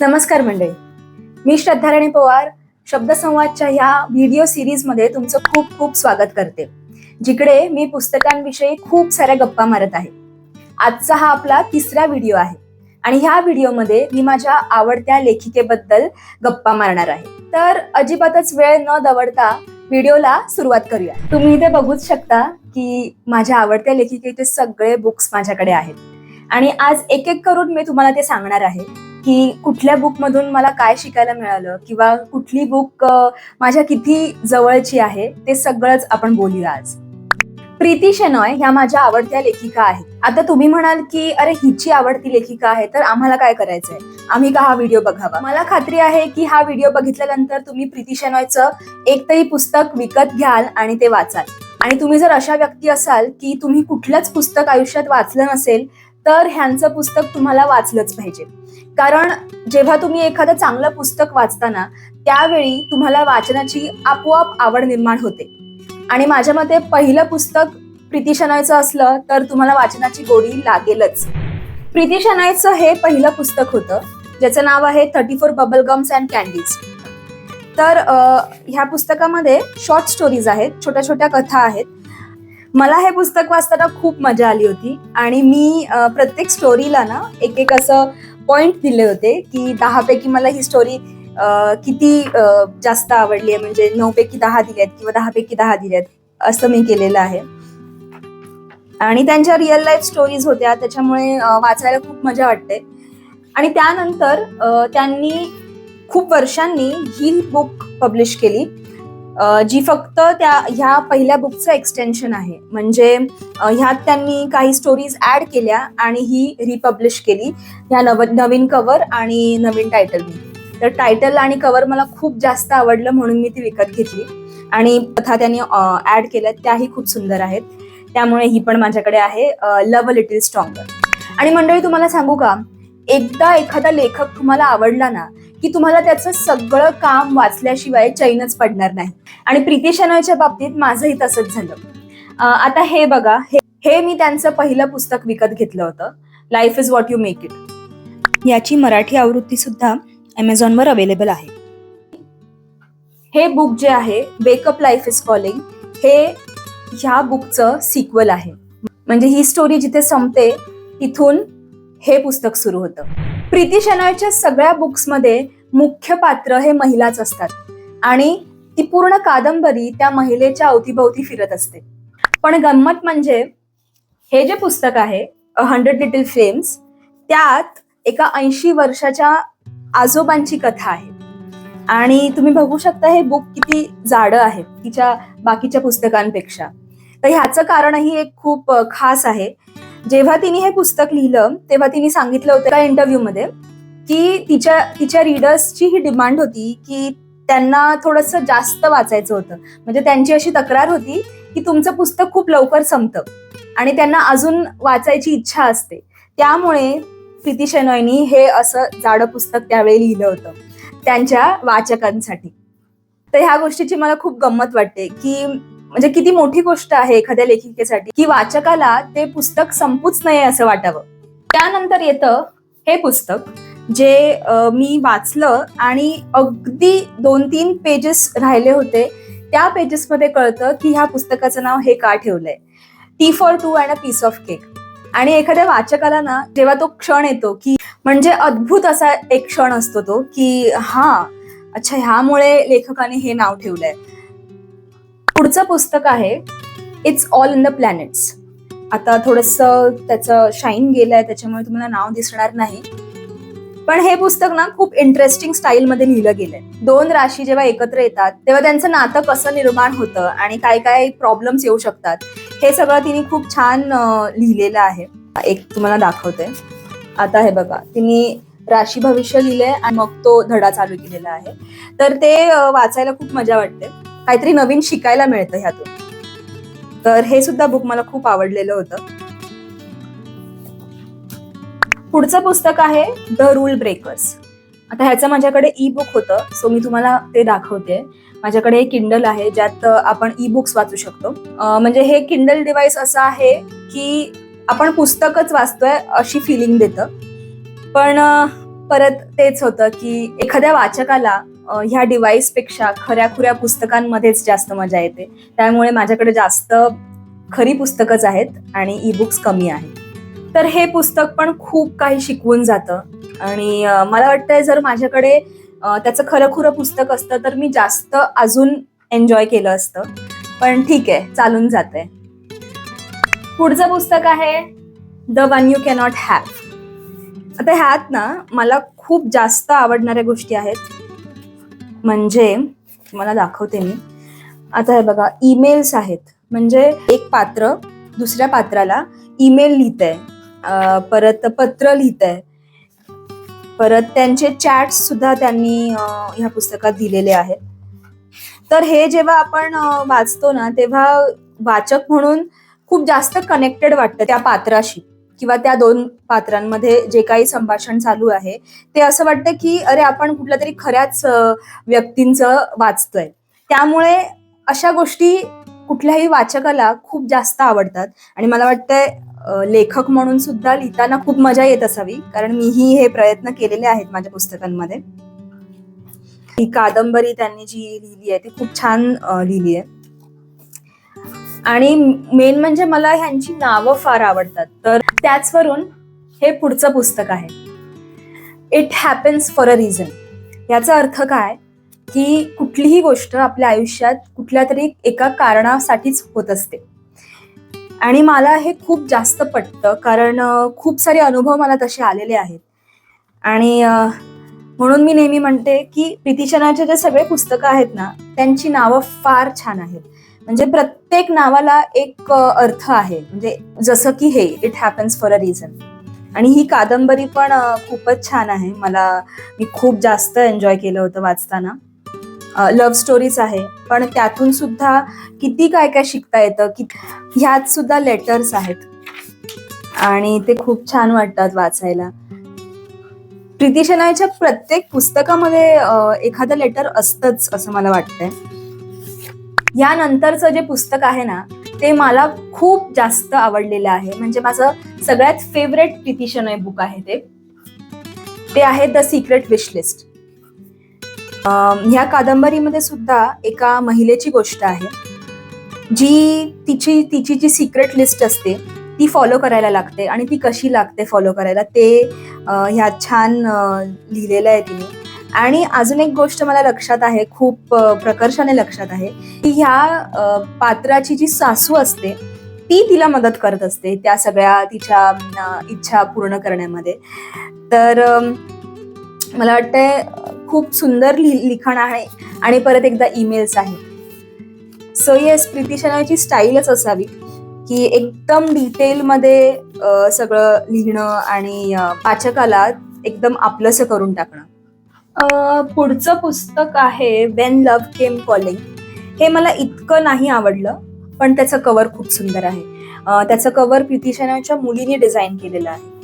नमस्कार मंडळी, मी श्रद्धा राणी पवार शब्दसंवादच्या ह्या व्हिडिओ सिरीजमध्ये तुमचं खूप खूप स्वागत करते, जिकडे मी पुस्तकांविषयी खूप साऱ्या गप्पा मारत आहे. आजचा हा आपला तिसरा व्हिडिओ आहे आणि ह्या व्हिडिओमध्ये मी माझ्या आवडत्या लेखिकेबद्दल गप्पा मारणार आहे. तर अजिबातच वेळ न दवडता व्हिडिओला सुरुवात करूया. तुम्ही इथे बघूच शकता की माझ्या आवडत्या लेखिकेचे सगळे बुक्स माझ्याकडे आहेत आणि आज एक एक करून मी तुम्हाला ते सांगणार आहे की कुठल्या बुक मधून मला काय शिकायला मिळालं किंवा कुठली बुक माझ्या किती जवळची आहे ते सगळंच आपण बोलूया आज. प्रीती शेनॉय ह्या माझ्या आवडत्या लेखिका आहेत. आता तुम्ही म्हणाल की अरे हिची आवडती लेखिका आहे तर आम्हाला काय करायचंय, आम्ही का हा व्हिडिओ बघावा. मला खात्री आहे की हा व्हिडिओ बघितल्यानंतर तुम्ही प्रीती शेनॉयचं एक तरी पुस्तक विकत घ्याल आणि ते वाचाल. आणि तुम्ही जर अशा व्यक्ती असाल की तुम्ही कुठलंच पुस्तक आयुष्यात वाचलं नसेल तर ह्यांचं पुस्तक तुम्हाला वाचलंच पाहिजे. कारण जेव्हा तुम्ही एखादं चांगलं पुस्तक वाचताना त्यावेळी तुम्हाला वाचनाची आपोआप आवड निर्माण होते. आणि माझ्या मते पहिलं पुस्तक प्रीती शेनॉयचं असलं तर तुम्हाला वाचनाची गोडी लागेलच. प्रीती शेनॉयचं हे पहिलं पुस्तक होतं ज्याचं नाव आहे 34 बबल गम्स अँड कॅन्डीज. तर ह्या पुस्तकामध्ये शॉर्ट स्टोरीज आहेत, छोट्या छोट्या कथा आहेत. मला हे पुस्तक वाचताना खूप मजा आली होती आणि मी प्रत्येक स्टोरीला ना एक एक असं पॉइंट दिले होते की 10 पैकी मला ही स्टोरी किती जास्त आवडली आहे, म्हणजे 9 पैकी 10 दिल्यात किंवा 10 पैकी 10 दिल्यात असं मी केलेलं आहे. आणि त्यांच्या रिअल लाईफ स्टोरीज होत्या त्याच्यामुळे वाचायला खूप मजा वाटते. आणि त्यानंतर त्यांनी खूप वर्षांनी ही बुक पब्लिश केली जी फक्त ह्या पहिल्या बुकचं एक्सटेन्शन आहे. म्हणजे ह्यात त्यांनी काही स्टोरीज ऍड केल्या आणि ही रिपब्लिश केली ह्या नवीन कव्हर आणि नवीन टायटलनी. तर टायटल आणि कव्हर मला खूप जास्त आवडलं म्हणून मी ती विकत घेतली आणि कथा त्यांनी ऍड केल्या त्याही खूप सुंदर आहेत. त्यामुळे ही पण माझ्याकडे आहे, लव्ह अ लिटिल स्ट्रॉंगर. आणि मंडळी तुम्हाला सांगू का, एकदा एखादा लेखक तुम्हाला आवडला ना की तुम्हाला त्याचं सगळं काम वाचल्याशिवाय चैनच पडणार नाही. आणि प्रीती शेनॉयच्या बाबतीत माझंही तसंच झालं. आता हे बघा, हे मी त्यांचं पहिलं पुस्तक विकत घेतलं होतं, life is what you make it. याची मराठी आवृत्ती सुद्धा अमेझॉनवर अवेलेबल आहे. हे बुक जे आहे वेकअप लाईफ इज कॉलिंग, हे ह्या बुकचं सिक्वल आहे. म्हणजे ही स्टोरी जिथे संपते तिथून हे पुस्तक सुरू होतं. प्रीती शेनॉयच्या सगळ्या बुक्समध्ये मुख्य पात्र हे महिलाच असतात आणि ती पूर्ण कादंबरी त्या महिलेच्या अवतीभोवती फिरत असते. पण गंमत म्हणजे हे जे पुस्तक आहे 100 लिटिल फ्लेम्स, त्यात एका 80 वर्षाच्या आजोबांची कथा आहे. आणि तुम्ही बघू शकता हे बुक किती जाडं आहे तिच्या बाकीच्या पुस्तकांपेक्षा. तर ह्याचं कारणही एक खूप खास आहे. जेव्हा तिने हे पुस्तक लिहिलं तेव्हा तिने सांगितलं होतं एका इंटरव्ह्यू मध्ये की तिच्या रीडर्सची ही डिमांड होती की त्यांना थोडंसं जास्त वाचायचं होतं. म्हणजे त्यांची अशी तक्रार होती की तुमचं पुस्तक खूप लवकर संपतं आणि त्यांना अजून वाचायची इच्छा असते. त्यामुळे प्रीती शेनॉयनी हे असं जाडं पुस्तक त्यावेळी लिहिलं होतं त्यांच्या वाचकांसाठी. तर ह्या गोष्टीची मला खूप गंमत वाटते की म्हणजे किती मोठी गोष्ट आहे एखाद्या लेखिकेसाठी की वाचकाला ते पुस्तक संपूच नये असं वाटावं. त्यानंतर येतं हे पुस्तक जे मी वाचलं आणि अगदी 2-3 पेजेस राहिले होते. त्या पेजेसमध्ये कळतं की ह्या पुस्तकाचं नाव हे का ठेवलंय, tea for two and a piece of cake. आणि एखाद्या वाचकाला ना जेव्हा तो क्षण येतो की म्हणजे अद्भुत असा एक क्षण असतो तो की हा अच्छा ह्यामुळे लेखकाने हे नाव ठेवलंय. पुढचं पुस्तक आहे it's all in the planets. आता थोडंसं त्याचं शाईन गेलंय त्याच्यामुळे तुम्हाला नाव दिसणार नाही, पण हे पुस्तक ना खूप इंटरेस्टिंग स्टाईल मध्ये लिहिलं गेलंय. 2 राशी जेव्हा एकत्र येतात तेव्हा त्यांचं नातं कसं निर्माण होतं आणि काय काय प्रॉब्लेम्स येऊ शकतात हे सगळं तिने खूप छान लिहिलेलं आहे. एक तुम्हाला दाखवते. आता हे बघा, तिने राशी भविष्य लिहिलंय आणि मग तो धडा चालू केलेला आहे. तर ते वाचायला खूप मजा वाटते, काहीतरी नवीन शिकायला मिळतं ह्यातून. तर हे सुद्धा बुक मला खूप आवडलेलं होतं. पुढचं पुस्तक आहे द रूल ब्रेकर्स. आता ह्याचं माझ्याकडे ई बुक होतं, सो मी तुम्हाला ते दाखवते. माझ्याकडे एक किंडल आहे ज्यात आपण ई बुक्स वाचू शकतो. म्हणजे हे किंडल डिव्हाइस असं आहे की आपण पुस्तकच वाचतोय अशी फिलिंग देतं. पण परत तेच होतं की एखाद्या वाचकाला ह्या डिव्हाइसपेक्षा खऱ्याखुऱ्या पुस्तकांमध्येच जास्त मजा येते. त्यामुळे माझ्याकडे जास्त खरी पुस्तकच आहेत आणि ई बुक्स कमी आहेत. तर हे पुस्तक पण खूप काही शिकवून जातं आणि मला वाटतंय जर माझ्याकडे त्याचं खरंखुरं पुस्तक असतं तर मी जास्त अजून एन्जॉय केलं असतं. पण ठीक आहे, चालून जातंय. पुढचं पुस्तक आहे the one you cannot have. आता ह्यात ना मला खूप जास्त आवडणाऱ्या गोष्टी आहेत. म्हणजे मला दाखवते मी. आता हे बघा, ईमेल्स आहेत. म्हणजे एक पात्र दुसऱ्या पात्राला ईमेल लिहितंय, परत पत्र लिहितंय, परत त्यांचे चॅट्स सुद्धा त्यांनी ह्या पुस्तकात दिलेले आहेत. तर हे जेव्हा आपण वाचतो ना तेव्हा वाचक म्हणून खूप जास्त कनेक्टेड वाटतं त्या पात्राशी किंवा त्या दोन पात्रांमध्ये जे काही संभाषण चालू आहे ते असं वाटतं की अरे आपण कुठल्या तरी खऱ्याच व्यक्तींचं वाचतोय. त्यामुळे अशा गोष्टी कुठल्याही वाचकाला खूप जास्त आवडतात आणि मला वाटतंय लेखक म्हणून सुद्धा लिहिताना खूप मजा येत असावी, कारण मीही हे प्रयत्न केलेले आहेत माझ्या पुस्तकांमध्ये. ही कादंबरी त्यांनी जी लिहिली आहे ती खूप छान लिहिली आहे आणि मेन म्हणजे मला ह्यांची नावं फार आवडतात. तर त्याचवरून हे पुढचं पुस्तक आहे, it happens for a reason. याचा अर्थ काय की कुठलीही गोष्ट आपल्या आयुष्यात कुठल्या तरी एका कारणासाठीच होत असते आणि मला हे खूप जास्त पटतं, कारण खूप सारे अनुभव मला तसे आलेले आहेत. आणि म्हणून मी नेहमी म्हणते की प्रीती शनाचे जे सगळे पुस्तकं आहेत ना त्यांची नावं फार छान आहेत. म्हणजे प्रत्येक नावाला एक अर्थ आहे. म्हणजे जसं की हे it happens for a reason. आणि ही कादंबरी पण खूपच छान आहे. मी खूप जास्त एन्जॉय केलं होतं वाचताना. लव्ह स्टोरीज आहे पण त्यातून सुद्धा किती काय काय शिकता येतं. की ह्यात सुद्धा लेटर्स आहेत आणि ते खूप छान वाटतात वाचायला. प्रीती शनायच्या प्रत्येक पुस्तकामध्ये एखादं लेटर असतंच असं मला वाटतंय. यानंतरचं जे पुस्तक आहे ना ते मला खूप जास्त आवडलेलं आहे. म्हणजे माझं सगळ्यात फेवरेट प्रीती शनय बुक आहे ते आहे द सिक्रेट विश लिस्ट. ह्या कादंबरीमध्ये सुद्धा एका महिलेची गोष्ट आहे जी तिची जी सिक्रेट लिस्ट असते ती फॉलो करायला लागते आणि ती कशी लागते फॉलो करायला ते ह्यात छान लिहिलेलं आहे तिने. आणि अजून एक गोष्ट मला लक्षात आहे, खूप प्रकर्षाने लक्षात आहे, की ह्या पात्राची जी सासू असते ती तिला मदत करत असते त्या सगळ्या तिच्या इच्छा पूर्ण करण्यामध्ये. तर मला वाटतंय खूप सुंदर लिखाण आहे. आणि परत एकदा ईमेल्स आहे. सो येस, प्रीती शनायची स्टाईलच असावी की एकदम डिटेलमध्ये सगळं लिहिणं आणि वाचकाला एकदम आपलंसं करून टाकणं. पुढचं पुस्तक आहे वेन लव्ह केम कॉलिंग. हे मला इतकं नाही आवडलं पण त्याचं कव्हर खूप सुंदर आहे. त्याचं कव्हर प्रीती शनायच्या मुलीने डिझाईन केलेलं आहे.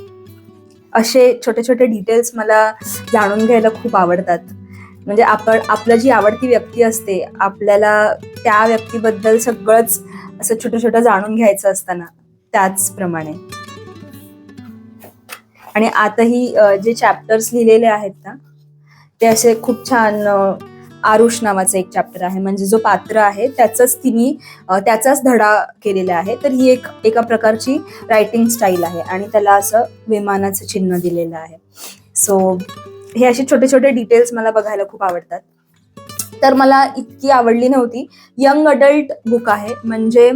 असे छोटे छोटे डिटेल्स मला जाणून घ्यायला खूप आवडतात. म्हणजे आपलं जी आवडती व्यक्ती असते आपल्याला त्या व्यक्तीबद्दल सगळंच असं छोटं छोटं जाणून घ्यायचं असताना त्याचप्रमाणे. आणि आताही जे चॅप्टर्स लिहिलेले आहेत ना ते असे खूप छान. आरुष नावाचं एक चॅप्टर आहे, म्हणजे जो पात्र आहे त्याचाच धडा केलेला आहे. तर ही एका प्रकारची रायटिंग स्टाईल आहे आणि त्याला असं विमानाचं चिन्ह दिलेलं आहे. सो हे असे छोटे छोटे डिटेल्स मला बघायला खूप आवडतात. तर मला इतकी आवडली नव्हती. यंग अडल्ट बुक आहे, म्हणजे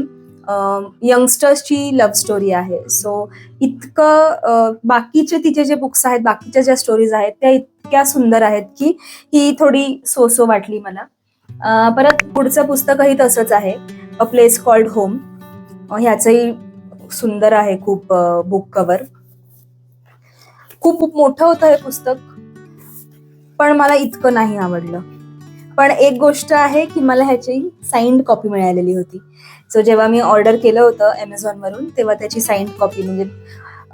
यंगस्टर्सची लव्ह स्टोरी आहे. सो इतकं बाकीचे तिचे जे बुक्स आहेत, बाकीच्या ज्या स्टोरीज आहेत त्या इतक्या सुंदर आहेत की ही थोडी सो वाटली मला. परत पुढचं पुस्तकही तसंच आहे, अ प्लेस कॉल्ड होम. ह्याचंही सुंदर आहे खूप बुक कव्हर. खूप खूप मोठं होतं हे पुस्तक पण मला इतकं नाही आवडलं. पण एक गोष्ट आहे की मला ह्याची साइन्ड कॉपी मिळालेली होती. सो जेव्हा मी ऑर्डर केलं होतं Amazonवरून तेव्हा त्याची साइन्ड कॉपी, म्हणजे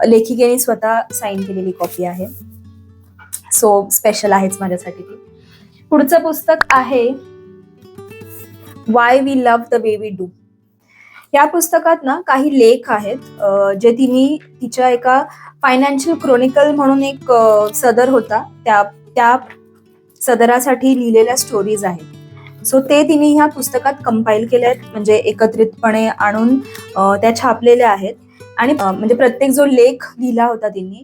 लेखिकेने स्वतः साइन केलेली कॉपी आहे. सो स्पेशल आहेच माझ्यासाठी ती. पुढचं पुस्तक आहे why we love the way we do. या पुस्तकात ना काही लेख आहेत जे तिने तिच्या एका फायनान्शियल क्रोनिकल म्हणून एक सदर होता त्या सदरासाठी लिहिलेल्या स्टोरीज आहेत. सो ते तिने ह्या पुस्तकात कंपाईल केले आहेत, म्हणजे एकत्रितपणे आणून त्या छापलेल्या आहेत. आणि म्हणजे प्रत्येक जो लेख लिहिला होता तिने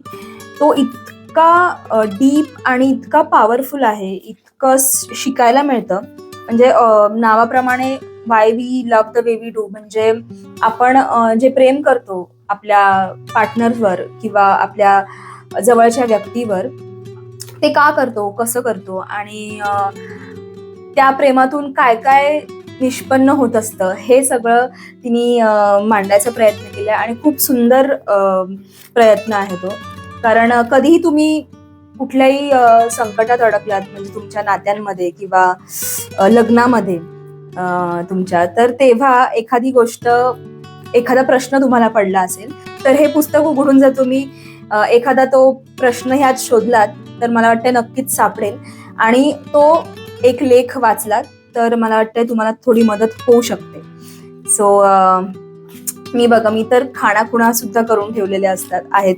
तो इतका डीप आणि इतका पॉवरफुल आहे, इतकं शिकायला मिळतं. म्हणजे नावाप्रमाणे why we love the way we do, म्हणजे आपण जे प्रेम करतो आपल्या पार्टनरवर किंवा आपल्या जवळच्या व्यक्तीवर, ते का करतो, कसं करतो आणि त्या प्रेमातून काय काय निष्पन्न होत असतं, हे सगळं तिने मांडायचा प्रयत्न केला. आणि खूप सुंदर प्रयत्न आहे तो. कारण कधीही तुम्ही कुठल्याही संकटात अडकलात, म्हणजे तुमच्या नात्यांमध्ये किंवा लग्नामध्ये तुमच्या, तर तेव्हा एखादी गोष्ट, एखादा प्रश्न तुम्हाला पडला असेल, तर हे पुस्तक उघडून जर तुम्ही एखादा तो प्रश्न ह्यात शोधलात तर मला वाटतं नक्कीच सापडेल. आणि तो एक लेख वाचलात तर मला वाटतं तुम्हाला थोडी मदत होऊ शकते. सो मी तर खाणाखुणा सुद्धा करून ठेवलेले आहेत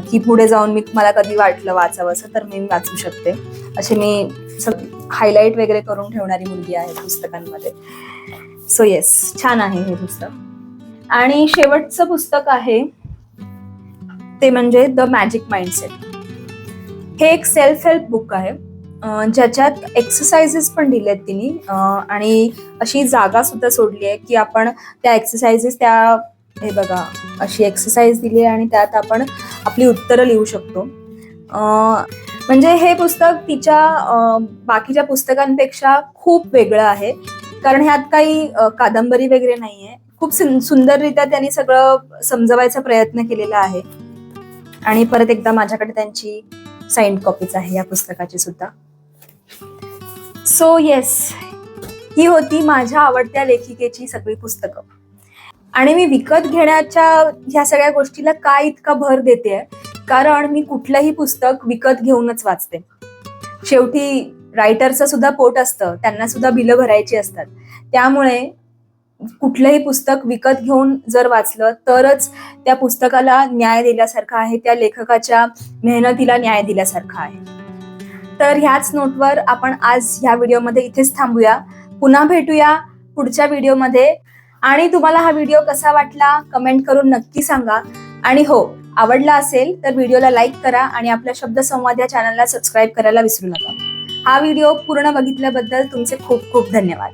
की पुढे जाऊन मला कधी वाटलं वाचावं असं तर मी वाचू शकते. असे मी हायलाईट वगैरे करून ठेवणारी मुलगी आहे पुस्तकांमध्ये. सो येस, छान आहे हे पुस्तक. आणि शेवटचं पुस्तक आहे ते म्हणजे द मॅजिक माइंडसेट. हे एक सेल्फ हेल्प बुक आहे ज्याच्यात एक्सरसाइजेस पण दिलेत तिने आणि अशी जागा सुद्धा सोडली आहे की आपण त्या एक्सरसाइजेस, हे बघा अशी एक्सरसाइज दिली आहे आणि त्यात आपण आपली उत्तरं लिहू शकतो. म्हणजे हे पुस्तक तिच्या बाकीच्या पुस्तकांपेक्षा खूप वेगळं आहे, कारण ह्यात काही कादंबरी वगैरे नाहीये. खूप सुंदररित्या त्यांनी सगळं समजवायचा प्रयत्न केलेला आहे. आणि परत एकदा माझ्याकडे त्यांची साइन्ड कॉपीज आहे या पुस्तकाची सुद्धा. सो येस, ही होती माझ्या आवडत्या लेखिकेची सगळी पुस्तकं. आणि मी विकत घेण्याच्या ह्या सगळ्या गोष्टीला काय इतका भर देते, कारण मी कुठलंही पुस्तक विकत घेऊनच वाचते. शेवटी रायटरचं सुद्धा पोट असतं, त्यांना सुद्धा बिलं भरायची असतात. त्यामुळे कुठलंही पुस्तक विकत घेऊन जर वाचलं तरच त्या पुस्तकाला न्याय दिल्यासारखं आहे, त्या लेखकाच्या मेहनतीला न्याय दिल्यासारखं आहे. तर ह्याच नोटवर आपण आज ह्या व्हिडिओमध्ये इथेच थांबूया. पुन्हा भेटूया पुढच्या व्हिडिओमध्ये. आणि तुम्हाला हा व्हिडिओ कसा वाटला कमेंट करून नक्की सांगा. आणि हो, आवडला असेल तर व्हिडिओला लाईक करा आणि आपल्या शब्दसंवाद या चॅनलला सबस्क्राईब करायला विसरू नका. हा व्हिडिओ पूर्ण बघितल्याबद्दल तुमचे खूप खूप धन्यवाद.